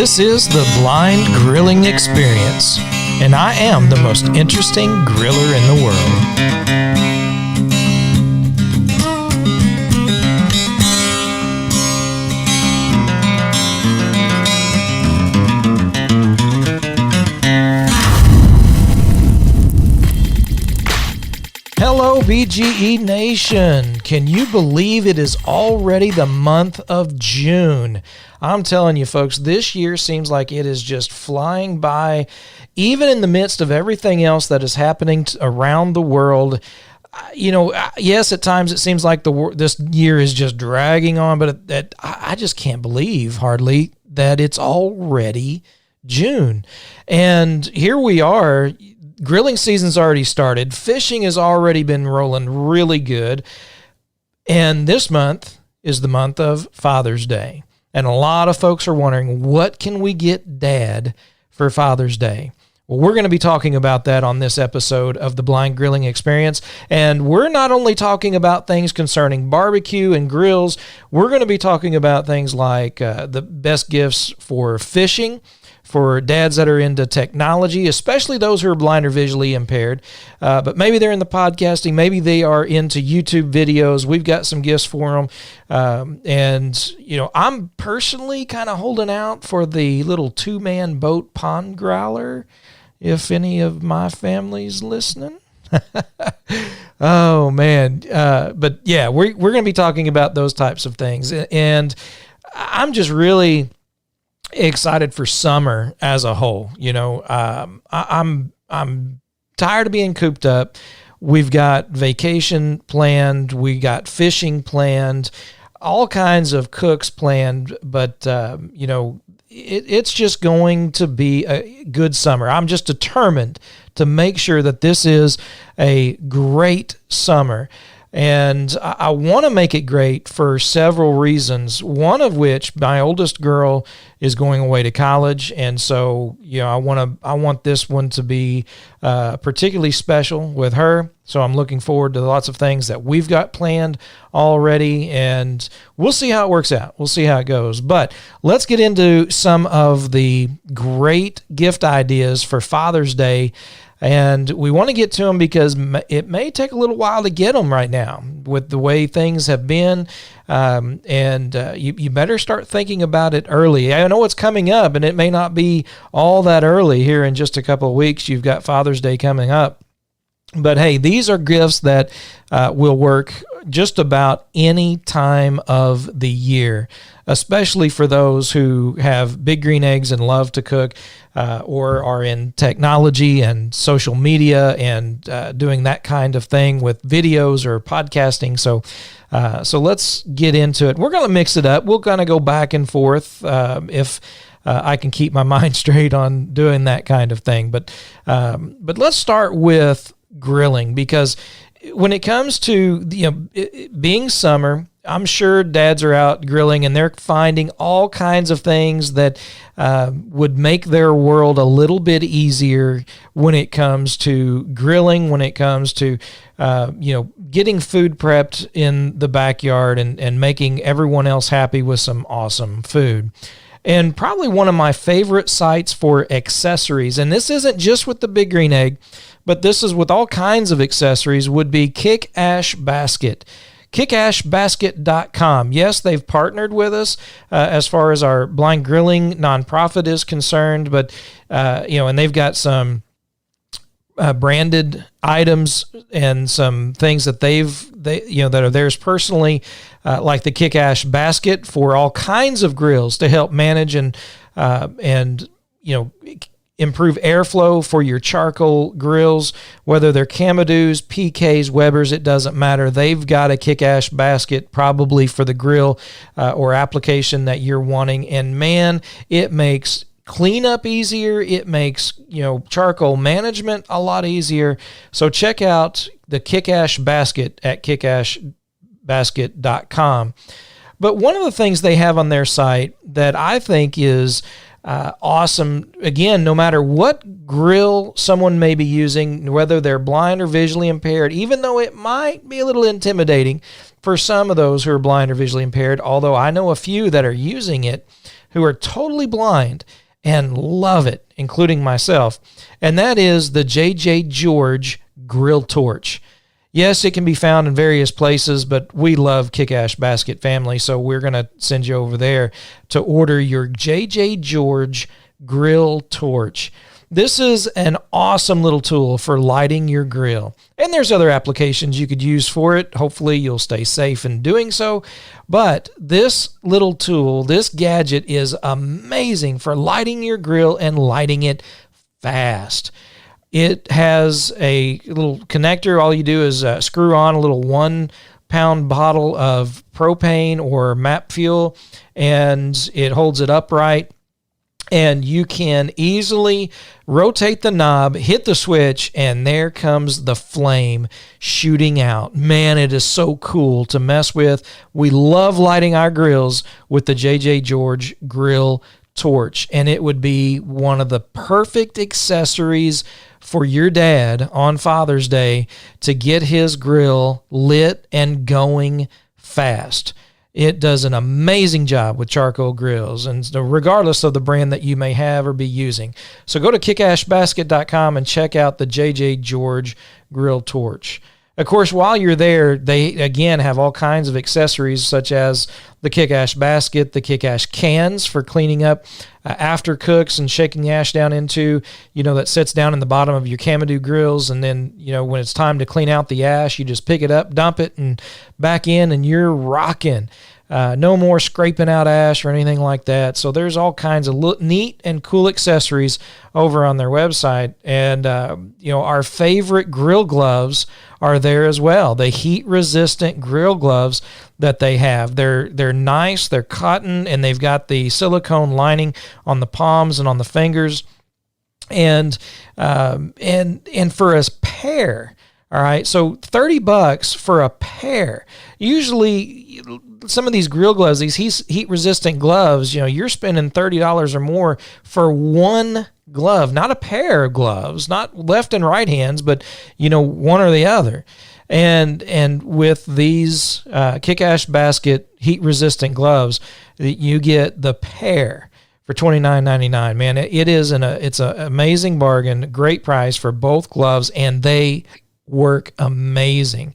This is the Blind Grilling Experience, and I am the most interesting griller in the world. Hello, BGE Nation. Can you believe it is already the month of June? I'm telling you, folks, this year seems like it is just flying by, even in the midst of everything else that is happening around the world. You know, yes, at times it seems like this year is just dragging on, but I just can't believe hardly that it's already June. And here we are. Grilling season's already started. Fishing has already been rolling really good. And this month is the month of Father's Day. And a lot of folks are wondering, what can we get Dad for Father's Day? Well, we're going to be talking about that on this episode of the Blind Grilling Experience. And we're not only talking about things concerning barbecue and grills, we're going to be talking about things like the best gifts for fishing, for dads that are into technology, especially those who are blind or visually impaired. But maybe they're into podcasting. Maybe they are into YouTube videos. We've got some gifts for them. And, you know, I'm personally kind of holding out for the little 2-man boat pond growler, if any of my family's listening. Oh, man. But, yeah, we're going to be talking about those types of things. And I'm just really excited for summer as a whole. You know, I'm tired of being cooped up. We've got vacation planned. We got fishing planned, all kinds of cooks planned. But, you know, it's just going to be a good summer. I'm just determined to make sure that this is a great summer. And I want to make it great for several reasons, one of which my oldest girl is going away to college. And so, you know, I want this one to be particularly special with her. So I'm looking forward to lots of things that we've got planned already, and we'll see how it works out. We'll see how it goes. But let's get into some of the great gift ideas for Father's Day. And we want to get to them because it may take a little while to get them right now with the way things have been. You better start thinking about it early. I know it's coming up, and it may not be all that early here in just a couple of weeks. You've got Father's Day coming up. But hey, these are gifts that will work just about any time of the year, especially for those who have big green eggs and love to cook, or are in technology and social media and doing that kind of thing with videos or podcasting. So let's get into it. We're going to mix it up. We're going to go back and forth if I can keep my mind straight on doing that kind of thing. But let's start with grilling, because when it comes to, you know, being summer, I'm sure dads are out grilling and they're finding all kinds of things that would make their world a little bit easier when it comes to grilling, when it comes to, you know, getting food prepped in the backyard and making everyone else happy with some awesome food. And probably one of my favorite sites for accessories, and this isn't just with the big green egg, but this is with all kinds of accessories, would be Kick Ash Basket. KickAshBasket.com. Yes, they've partnered with us as far as our blind grilling nonprofit is concerned, but you know, and they've got some branded items and some things that they you know, that are theirs personally, like the Kick Ash Basket for all kinds of grills to help manage and you know, improve airflow for your charcoal grills, whether they're Camadoos, PKs, Webers, it doesn't matter. They've got a Kick Ash Basket probably for the grill or application that you're wanting. And man, it makes cleanup easier. It makes, you know, charcoal management a lot easier. So check out the Kick Ash Basket at kickashbasket.com. But one of the things they have on their site that I think is awesome, again, no matter what grill someone may be using, whether they're blind or visually impaired, even though it might be a little intimidating for some of those who are blind or visually impaired, although I know a few that are using it who are totally blind and love it, including myself, and that is the J.J. George Grill Torch. Yes, it can be found in various places, but we love Kick-Ass Basket family, so we're going to send you over there to order your J.J. George Grill Torch. This is an awesome little tool for lighting your grill. And there's other applications you could use for it. Hopefully you'll stay safe in doing so. But this little tool, this gadget is amazing for lighting your grill and lighting it fast. It has a little connector. All you do is screw on a little 1-pound bottle of propane or MAP fuel, and it holds it upright. And you can easily rotate the knob, hit the switch, and there comes the flame shooting out. Man, it is so cool to mess with. We love lighting our grills with the J.J. George Grill Torch, and it would be one of the perfect accessories for your dad on Father's Day to get his grill lit and going fast. It does an amazing job with charcoal grills, and regardless of the brand that you may have or be using. So go to kickassbasket.com and check out the J.J. George Grill Torch. Of course, while you're there, they, again, have all kinds of accessories such as the Kick-Ass Basket, the Kick-Ass cans for cleaning up after cooks and shaking the ash down into, that sits down in the bottom of your Camadoo grills. And then, when it's time to clean out the ash, you just pick it up, dump it, and back in, and you're rocking. No more scraping out ash or anything like that. So there's all kinds of neat and cool accessories over on their website. And, our favorite grill gloves are there as well. The heat-resistant grill gloves that they have. They're nice, they're cotton, and they've got the silicone lining on the palms and on the fingers. And for a pair, all right, so $30 for a pair. Usually, some of these grill gloves, these heat-resistant gloves, you're spending $30 or more for one glove, not a pair of gloves, not left and right hands, but, one or the other. And with these Kick-Ass Basket heat-resistant gloves, you get the pair for $29.99. Man, it's an amazing bargain, great price for both gloves, and they work amazing.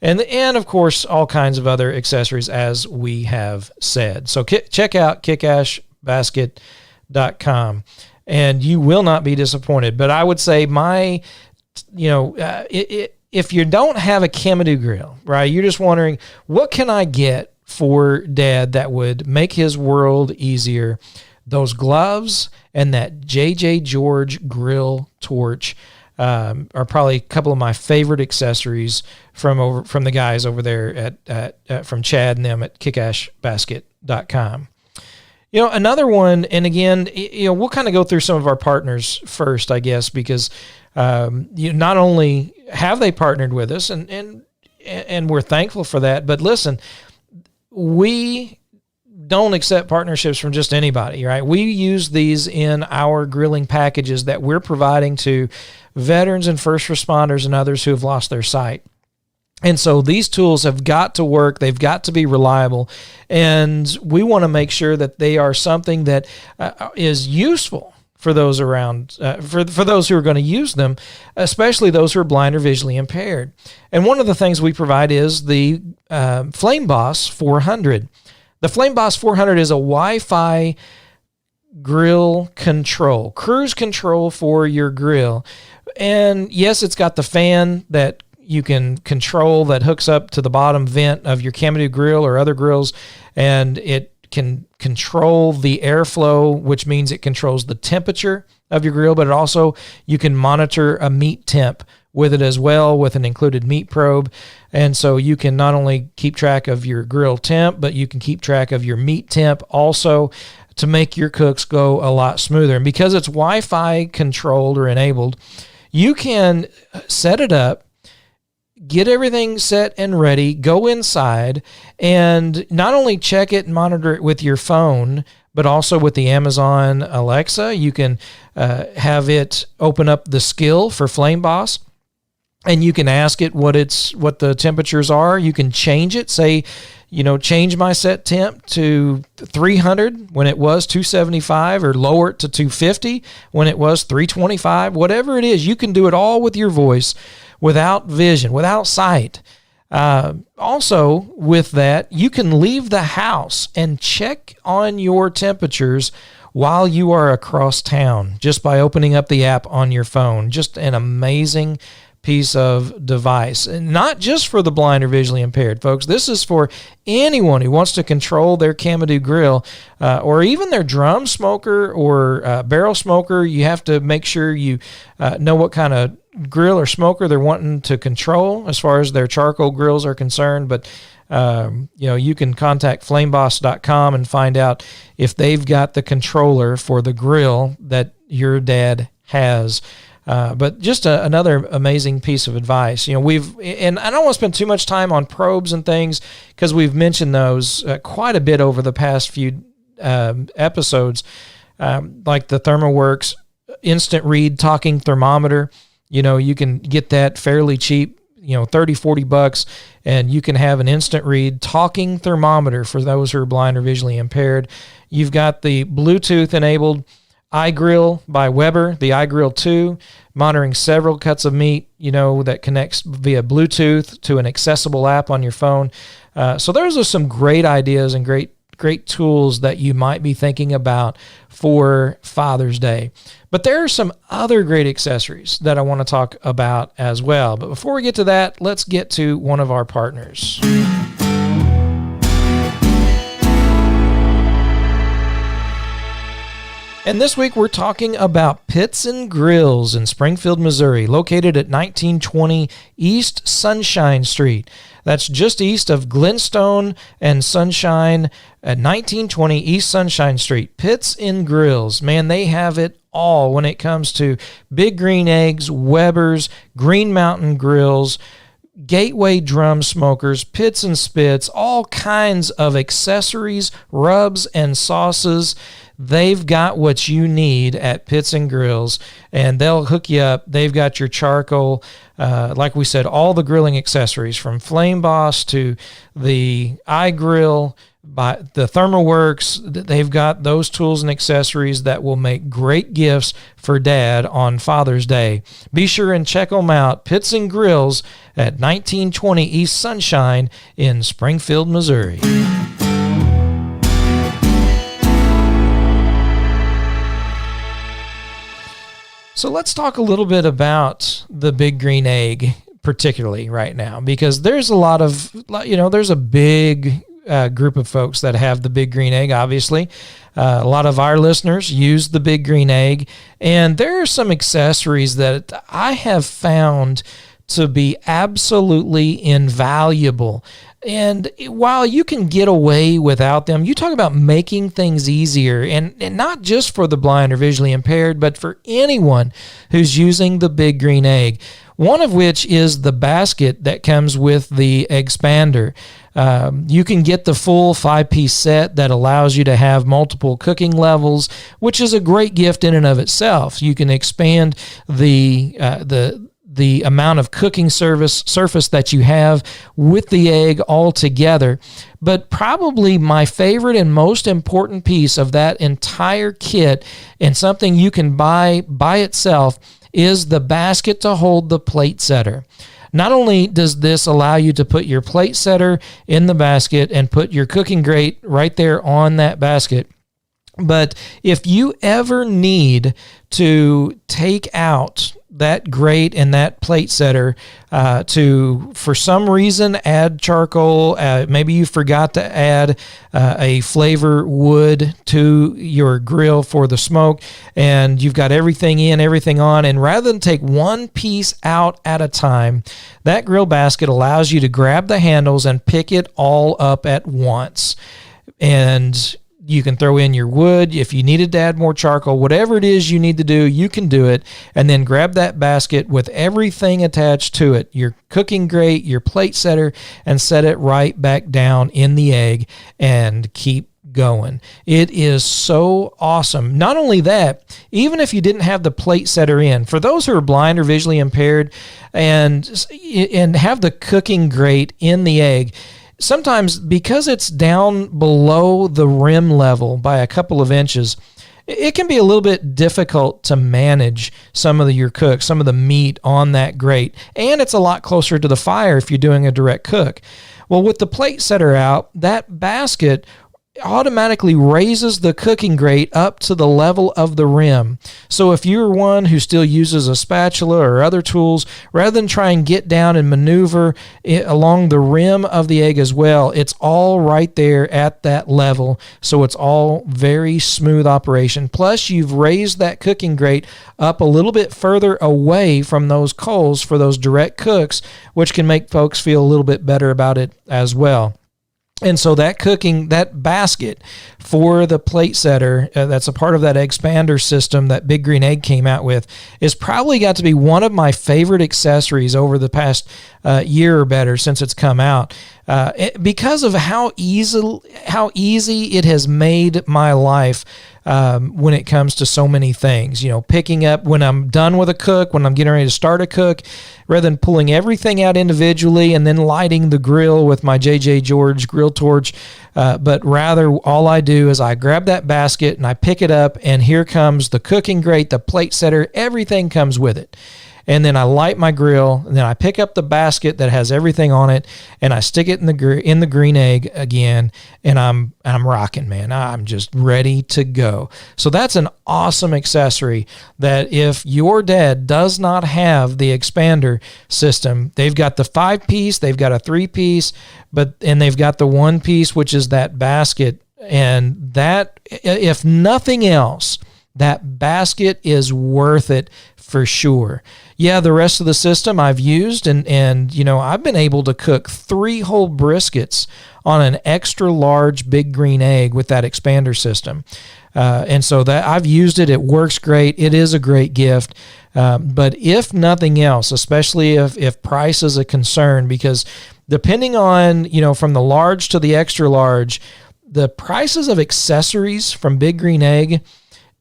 And of course, all kinds of other accessories, as we have said. So check out kickassbasket.com, and you will not be disappointed. But I would say if you don't have a Camadoo grill, right, you're just wondering, what can I get for Dad that would make his world easier? Those gloves and that J.J. George Grill Torch are probably a couple of my favorite accessories from the guys over there from Chad and them at kickassbasket.com. Another one, and again, we'll kind of go through some of our partners first, I guess, because not only have they partnered with us, and we're thankful for that, but listen, we don't accept partnerships from just anybody, right? We use these in our grilling packages that we're providing to veterans and first responders and others who have lost their sight. And so these tools have got to work. They've got to be reliable. And we want to make sure that they are something that is useful for those around, for those who are going to use them, especially those who are blind or visually impaired. And one of the things we provide is the Flame Boss 400. The Flame Boss 400 is a Wi-Fi grill control, cruise control for your grill. And yes, it's got the fan that you can control that hooks up to the bottom vent of your Camadoo grill or other grills, and it can control the airflow, which means it controls the temperature of your grill, but you can monitor a meat temp with it as well, with an included meat probe. And so you can not only keep track of your grill temp, but you can keep track of your meat temp also to make your cooks go a lot smoother. And because it's Wi-Fi controlled or enabled, you can set it up, get everything set and ready, go inside, and not only check it and monitor it with your phone, but also with the Amazon Alexa. You can have it open up the skill for Flame Boss, and you can ask it what the temperatures are. You can change it. Say, change my set temp to 300 when it was 275, or lower it to 250 when it was 325. Whatever it is, you can do it all with your voice, without vision, without sight. Also, with that, you can leave the house and check on your temperatures while you are across town just by opening up the app on your phone. Just an amazing piece of device. And not just for the blind or visually impaired, folks. This is for anyone who wants to control their Kamadoo grill, or even their drum smoker or barrel smoker. You have to make sure you know what kind of grill or smoker they're wanting to control as far as their charcoal grills are concerned. But you can contact flameboss.com and find out if they've got the controller for the grill that your dad has. But just another amazing piece of advice. And I don't want to spend too much time on probes and things, because we've mentioned those quite a bit over the past few episodes, like the ThermoWorks instant read talking thermometer. You can get that fairly cheap, $30-$40, and you can have an instant read talking thermometer for those who are blind or visually impaired. You've got the Bluetooth enabled iGrill by Weber, the iGrill 2, monitoring several cuts of meat, that connects via Bluetooth to an accessible app on your phone. So those are some great ideas and great tools that you might be thinking about for Father's Day. But there are some other great accessories that I want to talk about as well. But before we get to that, let's get to one of our partners. And this week we're talking about Pits and Grills in Springfield, Missouri, located at 1920 East Sunshine Street. That's just east of Glenstone and Sunshine at 1920 East Sunshine Street. Pits and Grills, man, they have it all when it comes to Big Green Eggs, Weber's, Green Mountain Grills, Gateway drum smokers, pits and spits, all kinds of accessories, rubs, and sauces. They've got what you need at Pits and Grills, and they'll hook you up. They've got your charcoal, like we said, all the grilling accessories, from Flame Boss to the iGrill, by the ThermoWorks. They've got those tools and accessories that will make great gifts for Dad on Father's Day. Be sure and check them out. Pits and Grills at 1920 East Sunshine in Springfield, Missouri. So let's talk a little bit about the Big Green Egg, particularly right now, because there's there's a big group of folks that have the Big Green Egg, obviously. A lot of our listeners use the Big Green Egg, and there are some accessories that I have found to be absolutely invaluable. And while you can get away without them, you talk about making things easier, and not just for the blind or visually impaired, but for anyone who's using the Big Green Egg. One of which is the basket that comes with the expander. You can get the full 5-piece set that allows you to have multiple cooking levels, which is a great gift in and of itself. You can expand the amount of cooking surface that you have with the egg all together. But probably my favorite and most important piece of that entire kit, and something you can buy by itself, is the basket to hold the plate setter. Not only does this allow you to put your plate setter in the basket and put your cooking grate right there on that basket, but if you ever need to take out that grate and that plate setter to, for some reason, add charcoal, maybe you forgot to add a flavor wood to your grill for the smoke, and you've got everything in, everything on, and rather than take one piece out at a time, that grill basket allows you to grab the handles and pick it all up at once. And you can throw in your wood. If you needed to add more charcoal, whatever it is you need to do, you can do it. And then grab that basket with everything attached to it, your cooking grate, your plate setter, and set it right back down in the egg and keep going. It is so awesome. Not only that, even if you didn't have the plate setter in, for those who are blind or visually impaired and have the cooking grate in the egg, sometimes because it's down below the rim level by a couple of inches, it can be a little bit difficult to manage some of your cook, some of the meat on that grate. And it's a lot closer to the fire if you're doing a direct cook. Well, with the plate setter out, that basket automatically raises the cooking grate up to the level of the rim. So if you're one who still uses a spatula or other tools, rather than try and get down and maneuver along the rim of the egg as well, it's all right there at that level. So it's all very smooth operation. Plus, you've raised that cooking grate up a little bit further away from those coals for those direct cooks, which can make folks feel a little bit better about it as well. And so that basket for the plate setter, that's a part of that expander system that Big Green Egg came out with, is probably got to be one of my favorite accessories over the past year or better since it's come out, because of how easy it has made my life when it comes to so many things. Picking up when I'm done with a cook, when I'm getting ready to start a cook, rather than pulling everything out individually and then lighting the grill with my J.J. George grill torch, but rather all I do is I grab that basket and I pick it up, and here comes the cooking grate, the plate setter, everything comes with it. And then I light my grill, and then I pick up the basket that has everything on it, and I stick it in the green egg again, and I'm rocking, man. I'm just ready to go. So that's an awesome accessory that if your dad does not have the expander system, they've got the 5-piece, they've got a 3-piece, and they've got the 1-piece, which is that basket. And that, if nothing else, that basket is worth it for sure. Yeah, the rest of the system I've used, and I've been able to cook 3 whole briskets on an extra large Big Green Egg with that expander system. And so that I've used it. It works great. It is a great gift. But if nothing else, especially if price is a concern, because depending on, from the large to the extra large, the prices of accessories from Big Green Egg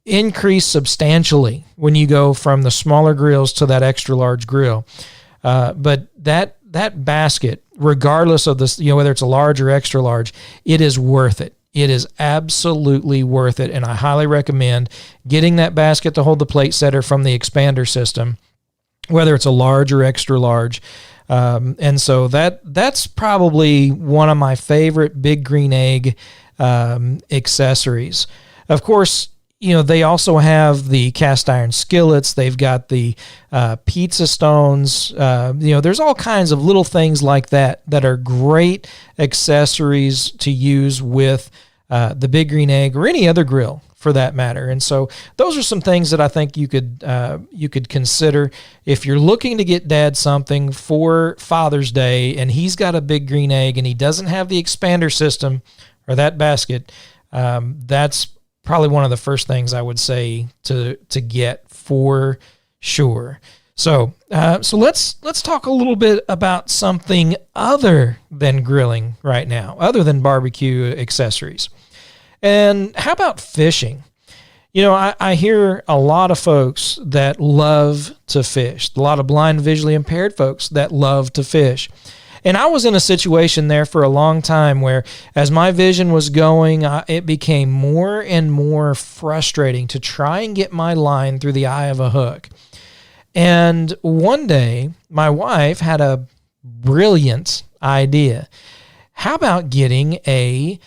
increase substantially when you go from the smaller grills to that extra large grill. But that basket, regardless of this, whether it's a large or extra large, it is worth it. It is absolutely worth it. And I highly recommend getting that basket to hold the plate setter from the expander system, whether it's a large or extra large. And so that's probably one of my favorite Big Green Egg accessories. Of course, they also have the cast iron skillets. They've got the pizza stones. There's all kinds of little things like that are great accessories to use with the Big Green Egg or any other grill for that matter. And so those are some things that I think you could consider if you're looking to get Dad something for Father's Day and he's got a Big Green Egg and he doesn't have the expander system or that basket. That's probably one of the first things I would say to get for sure. So let's talk a little bit about something other than grilling right now, other than barbecue accessories. And how about fishing? I hear a lot of folks that love to fish, a lot of blind, visually impaired folks that love to fish. And I was in a situation there for a long time where as my vision was going, it became more and more frustrating to try and get my line through the eye of a hook. And one day, my wife had a brilliant idea. How about getting a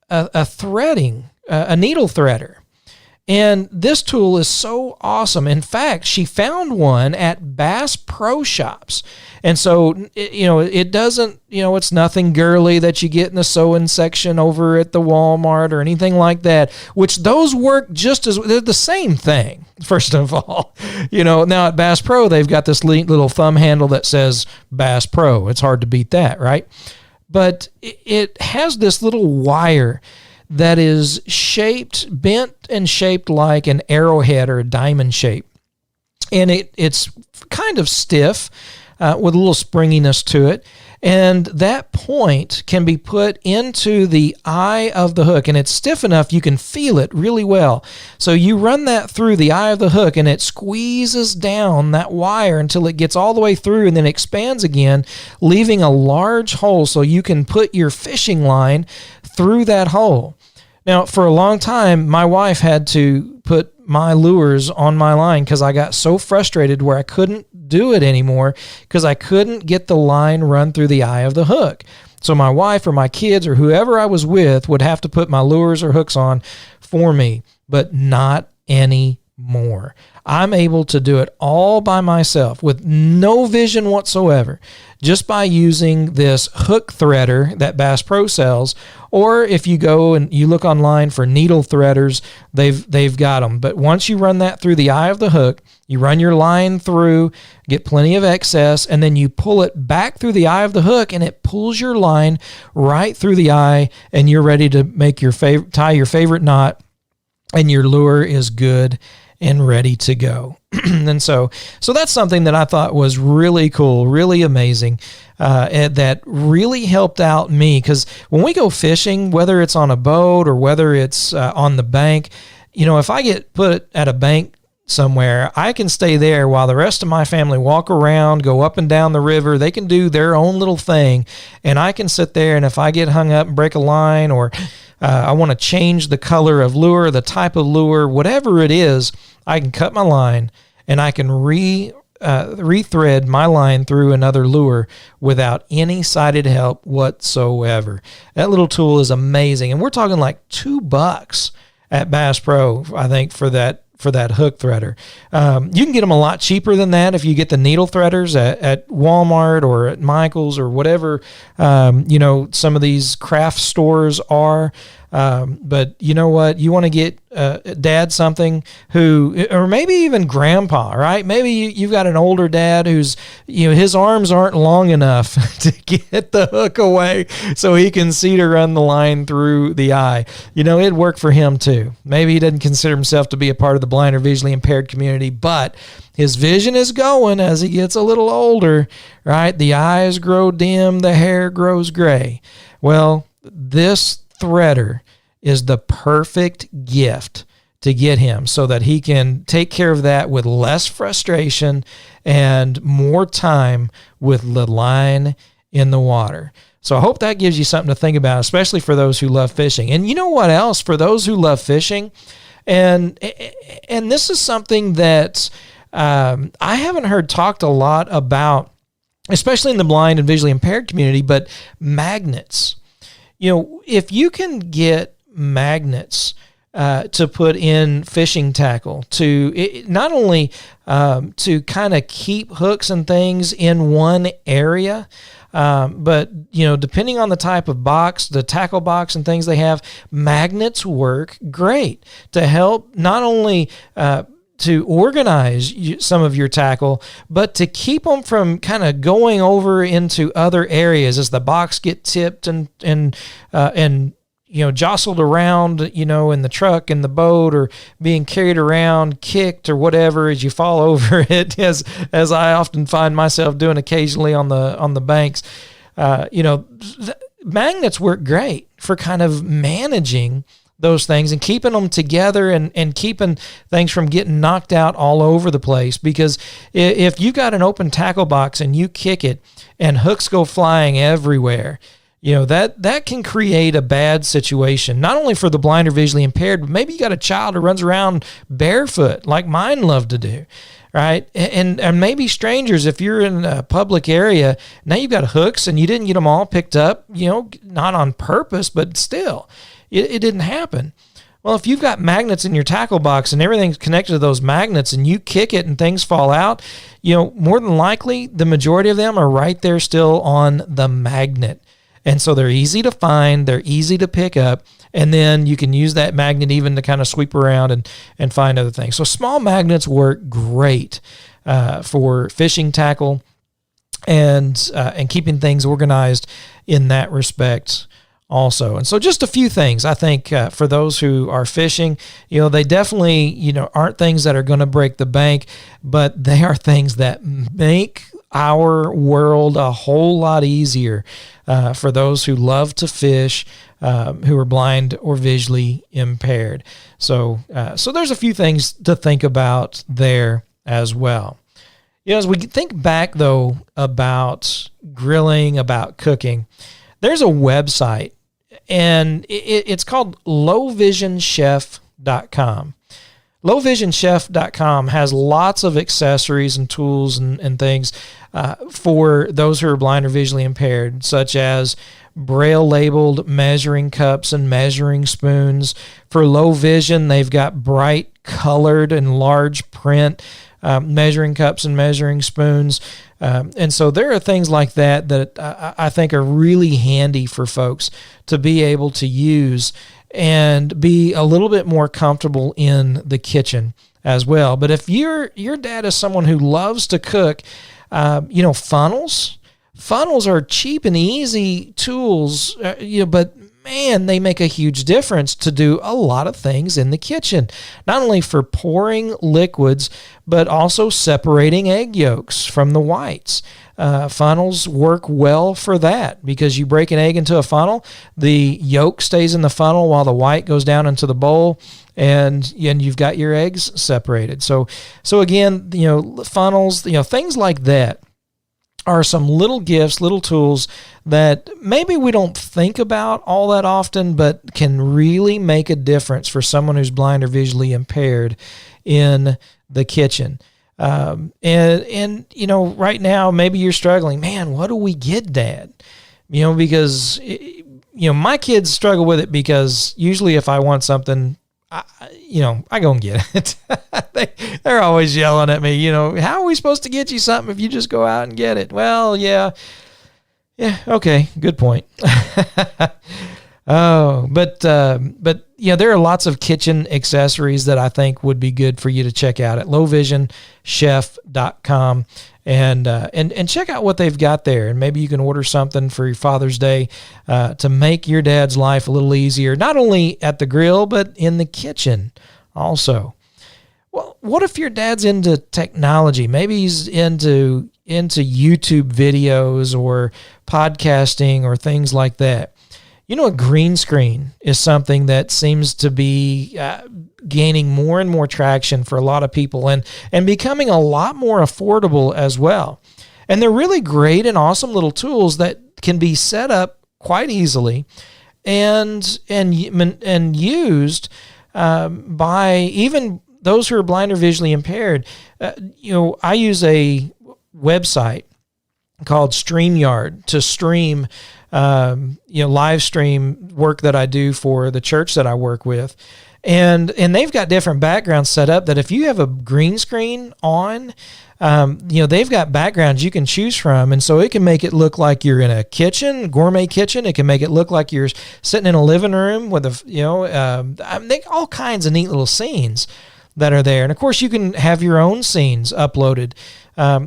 needle threader? And this tool is so awesome. In fact, she found one at Bass Pro Shops. And so, it doesn't, it's nothing girly that you get in the sewing section over at the Walmart or anything like that, which those work they're the same thing, first of all. Now at Bass Pro, they've got this little thumb handle that says Bass Pro. It's hard to beat that, right? But it has this little wire that is bent and shaped like an arrowhead or a diamond shape. And it's kind of stiff with a little springiness to it. And that point can be put into the eye of the hook, and it's stiff enough you can feel it really well. So you run that through the eye of the hook, and it squeezes down that wire until it gets all the way through and then expands again, leaving a large hole so you can put your fishing line through that hole. Now, for a long time, my wife had to put my lures on my line because I got so frustrated where I couldn't do it anymore because I couldn't get the line run through the eye of the hook. So my wife or my kids or whoever I was with would have to put my lures or hooks on for me, but not anymore. I'm able to do it all by myself with no vision whatsoever, just by using this hook threader that Bass Pro sells. Or if you go and you look online for needle threaders, they've got them. But once you run that through the eye of the hook, you run your line through, get plenty of excess, and then you pull it back through the eye of the hook, and it pulls your line right through the eye, and you're ready to make tie your favorite knot, and your lure is good and ready to go. And so that's something that I thought was really cool, really amazing, and that really helped out me. Because when we go fishing, whether it's on a boat or whether it's on the bank, if I get put at a bank somewhere, I can stay there while the rest of my family walk around, go up and down the river. They can do their own little thing, and I can sit there, and if I get hung up and break a line, or I want to change the color of lure, the type of lure, whatever it is, I can cut my line and I can rethread my line through another lure without any sighted help whatsoever. That little tool is amazing, and we're talking like $2 at Bass Pro, I think, for that hook threader. You can get them a lot cheaper than that if you get the needle threaders at Walmart or at Michael's or whatever, some of these craft stores are. But you know what? You want to get dad something or maybe even grandpa, right? Maybe you've got an older dad who's, his arms aren't long enough to get the hook away so he can see to run the line through the eye. It'd work for him too. Maybe he doesn't consider himself to be a part of the blind or visually impaired community, but his vision is going as he gets a little older, right? The eyes grow dim, the hair grows gray. Well, this threader is the perfect gift to get him so that he can take care of that with less frustration and more time with the line in the water. So I hope that gives you something to think about, especially for those who love fishing. And you know what else? For those who love fishing, and this is something that I haven't heard talked a lot about, especially in the blind and visually impaired community, but magnets. If you can get magnets to put in fishing tackle not only to kind of keep hooks and things in one area, but depending on the type of box, the tackle box and things they have, magnets work great to help not only to organize some of your tackle, but to keep them from kind of going over into other areas as the box get tipped and jostled around, in the truck, in the boat, or being carried around, kicked, or whatever as you fall over it, as I often find myself doing occasionally on the banks. Magnets work great for kind of managing those things and keeping them together and keeping things from getting knocked out all over the place. Because if you got an open tackle box and you kick it and hooks go flying everywhere, that can create a bad situation, not only for the blind or visually impaired, but maybe you got a child who runs around barefoot like mine love to do, right? And maybe strangers, if you're in a public area, now you've got hooks and you didn't get them all picked up, not on purpose, but still. It didn't happen. Well, if you've got magnets in your tackle box and everything's connected to those magnets and you kick it and things fall out, more than likely the majority of them are right there still on the magnet. And so they're easy to find, they're easy to pick up, and then you can use that magnet even to kind of sweep around and find other things. So small magnets work great for fishing tackle and keeping things organized in that respect also. And so just a few things, I think, for those who are fishing, they definitely, aren't things that are going to break the bank, but they are things that make our world a whole lot easier for those who love to fish, who are blind or visually impaired. So there's a few things to think about there as well. As we think back, though, about grilling, about cooking, there's a website, and it's called lowvisionchef.com. Lowvisionchef.com has lots of accessories and tools and things for those who are blind or visually impaired, such as Braille-labeled measuring cups and measuring spoons. For low vision, they've got bright colored and large print measuring cups and measuring spoons. And so there are things like that I think are really handy for folks to be able to use and be a little bit more comfortable in the kitchen as well. But if your dad is someone who loves to cook, funnels are cheap and easy tools, but man, they make a huge difference to do a lot of things in the kitchen, not only for pouring liquids, but also separating egg yolks from the whites. Funnels work well for that because you break an egg into a funnel, the yolk stays in the funnel while the white goes down into the bowl, and you've got your eggs separated. So again, funnels, things like that are some little gifts, little tools that maybe we don't think about all that often, but can really make a difference for someone who's blind or visually impaired in the kitchen. Right now, maybe you're struggling, man, what do we get, Dad? Because, my kids struggle with it because usually if I want something, I go and get it. They're always yelling at me, how are we supposed to get you something if you just go out and get it? Well, yeah, okay, good point. But there are lots of kitchen accessories that I think would be good for you to check out at lowvisionchef.com and check out what they've got there. And maybe you can order something for your Father's Day to make your dad's life a little easier, not only at the grill, but in the kitchen also. Well, what if your dad's into technology? Maybe he's into YouTube videos or podcasting or things like that. A green screen is something that seems to be gaining more and more traction for a lot of people and becoming a lot more affordable as well. And they're really great and awesome little tools that can be set up quite easily and used by even those who are blind or visually impaired. I use a website called StreamYard to stream live stream work that I do for the church that I work with. And they've got different backgrounds set up that if you have a green screen on, they've got backgrounds you can choose from. And so it can make it look like you're in a kitchen, gourmet kitchen. It can make it look like you're sitting in a living room with all kinds of neat little scenes that are there. And of course you can have your own scenes uploaded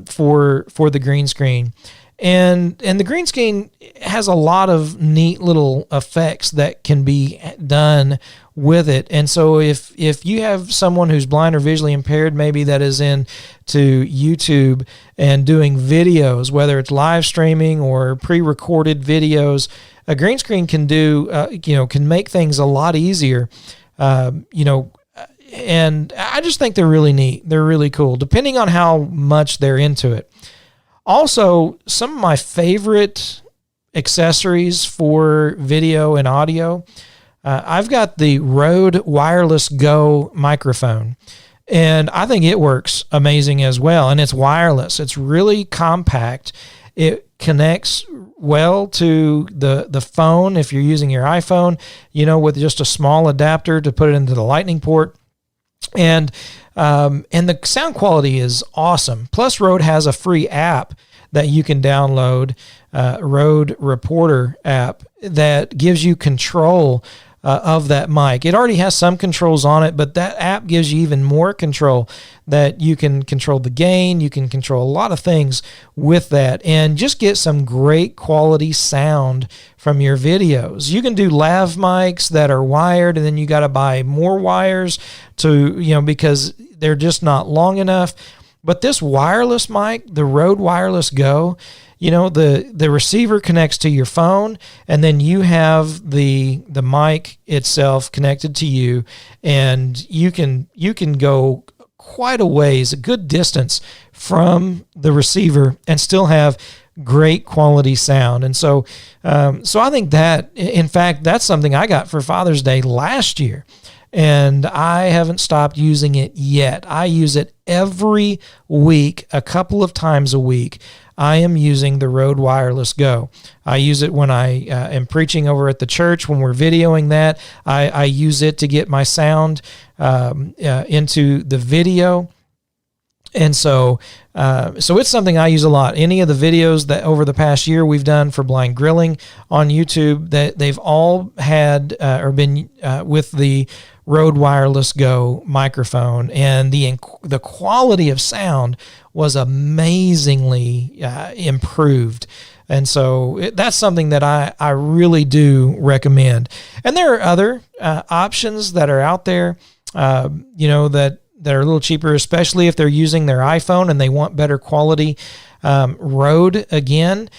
for the green screen. And the green screen has a lot of neat little effects that can be done with it. And so if you have someone who's blind or visually impaired, maybe that is into YouTube and doing videos, whether it's live streaming or pre-recorded videos, a green screen can can make things a lot easier. And I just think they're really neat. They're really cool, depending on how much they're into it. Also, some of my favorite accessories for video and audio, I've got the Rode Wireless Go microphone, and I think it works amazing as well. And it's wireless. It's really compact. It connects well to the phone if you're using your iPhone, with just a small adapter to put it into the Lightning port. And the sound quality is awesome. Plus, Rode has a free app that you can download, Rode Reporter app, that gives you control of that mic. It already has some controls on it, but that app gives you even more control, that you can control the gain, you can control a lot of things with that, and just get some great quality sound from your videos. You can do lav mics that are wired, and then you got to buy more wires because they're just not long enough. But this wireless mic, the Rode Wireless Go, the receiver connects to your phone, and then you have the mic itself connected to you, and you can go quite a ways, a good distance from the receiver, and still have great quality sound. And so I think that, in fact, that's something I got for Father's Day last year, and I haven't stopped using it yet. I use it every week, a couple of times a week. I am using the Rode Wireless Go. I use it when I am preaching over at the church, when we're videoing that. I use it to get my sound into the video. And so it's something I use a lot. Any of the videos that over the past year we've done for Blind Grilling on YouTube, that they've all had or been with the Rode Wireless Go microphone, and the quality of sound was amazingly improved. And so that's something that I really do recommend. And there are other options that are out there, that are a little cheaper, especially if they're using their iPhone and they want better quality. Rode, again,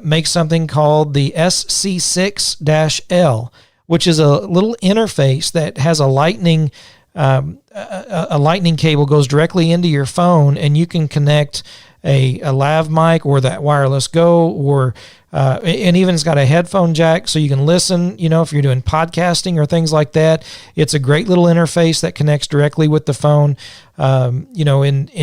makes something called the SC6-L, which is a little interface that has a lightning cable goes directly into your phone, and you can connect a lav mic or that Wireless Go, or and even it's got a headphone jack, so you can listen, if you're doing podcasting or things like that. It's a great little interface that connects directly with the phone, it's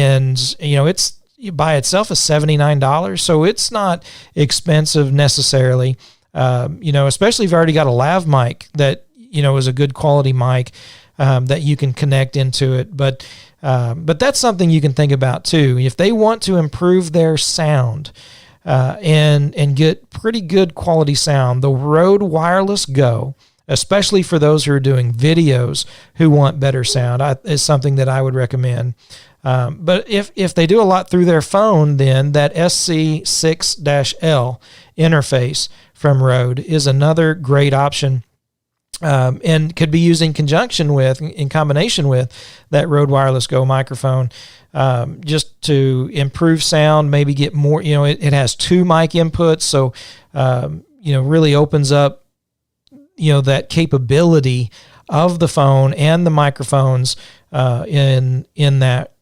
by itself is $79, so it's not expensive necessarily, especially if you've already got a lav mic that, is a good quality mic that you can connect into it. But that's something you can think about too. If they want to improve their sound and get pretty good quality sound, the Rode Wireless Go, especially for those who are doing videos who want better sound, is something that I would recommend. But if they do a lot through their phone, then that SC6-L interface from Rode is another great option. And could be used in combination with that Rode Wireless Go microphone, just to improve sound, maybe get more, it has 2 mic inputs. So, really opens up, that capability of the phone and the microphones, in that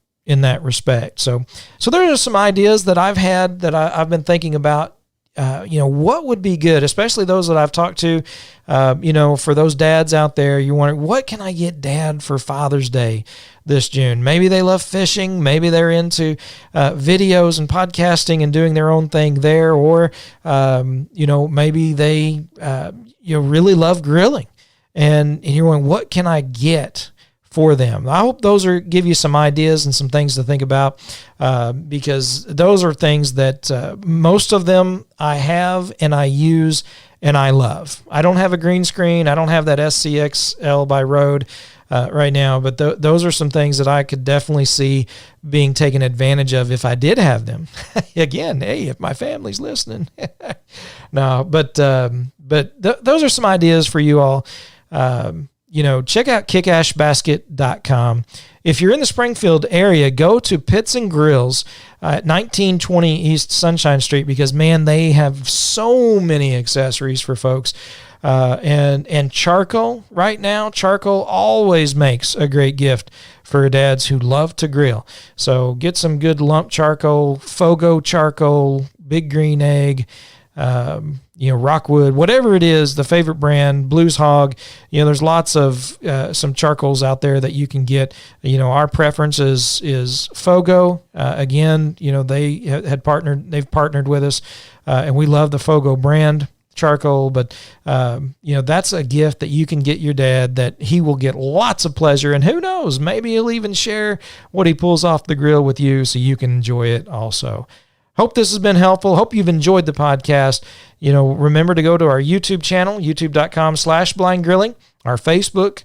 respect. So there are some ideas that I've had that I've been thinking about. What would be good, especially those that I've talked to, for those dads out there, you're wondering, what can I get Dad for Father's Day this June? Maybe they love fishing. Maybe they're into videos and podcasting and doing their own thing there. Or, maybe they, really love grilling. And you're wondering, what can I get for them? I hope those give you some ideas and some things to think about, because those are things that most of them I have and I use and I love. I don't have a green screen. I don't have that SC6-L by Rode right now, but those are some things that I could definitely see being taken advantage of if I did have them. Again, hey, if my family's listening. No, but those are some ideas for you all. Check out kickashbasket.com. If you're in the Springfield area, go to Pits and Grills at 1920 East Sunshine Street, because, man, they have so many accessories for folks. And charcoal right now, charcoal always makes a great gift for dads who love to grill. So get some good lump charcoal, Fogo charcoal, Big Green Egg, Rockwood, whatever it is, the favorite brand, Blues Hog. There's lots of some charcoals out there that you can get. Our preference is Fogo. Again, they've partnered with us, and we love the Fogo brand charcoal. But that's a gift that you can get your dad that he will get lots of pleasure, and who knows, maybe he'll even share what he pulls off the grill with you, so you can enjoy it also. Hope this has been helpful. Hope you've enjoyed the podcast. Remember to go to our YouTube channel, youtube.com/blindgrilling, our Facebook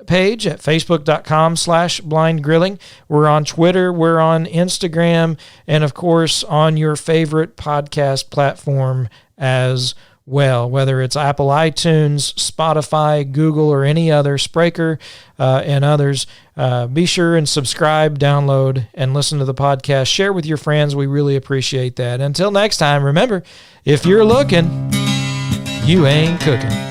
page at facebook.com/blindgrilling. We're on Twitter, we're on Instagram, and of course on your favorite podcast platform as well, whether it's Apple iTunes, Spotify, Google, or any other, Spreaker, and others. Be sure and subscribe, download, and listen to the podcast. Share with your friends. We really appreciate that. Until next time, remember, if you're looking, you ain't cooking.